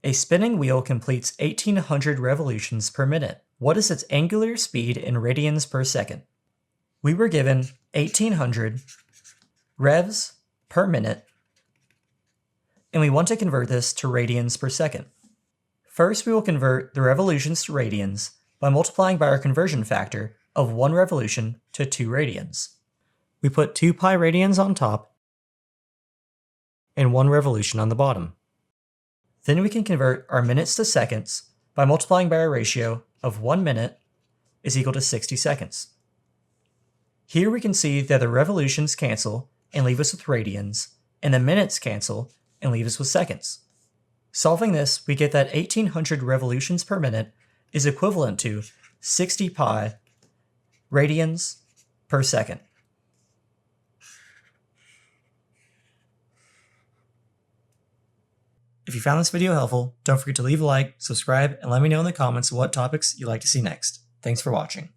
A spinning wheel completes 1800 revolutions per minute. What is its angular speed in radians per second? We were given 1800 revs per minute, and we want to convert this to radians per second. First, we will convert the revolutions to radians by multiplying by our conversion factor of 1 revolution to 2 radians. We put 2 pi radians on top and 1 revolution on the bottom. Then we can convert our minutes to seconds by multiplying by our ratio of 1 minute is equal to 60 seconds. Here we can see that the revolutions cancel and leave us with radians, and the minutes cancel and leave us with seconds. Solving this, we get that 1800 revolutions per minute is equivalent to 60 pi radians per second. If you found this video helpful, don't forget to leave a like, subscribe, and let me know in the comments what topics you'd like to see next. Thanks for watching.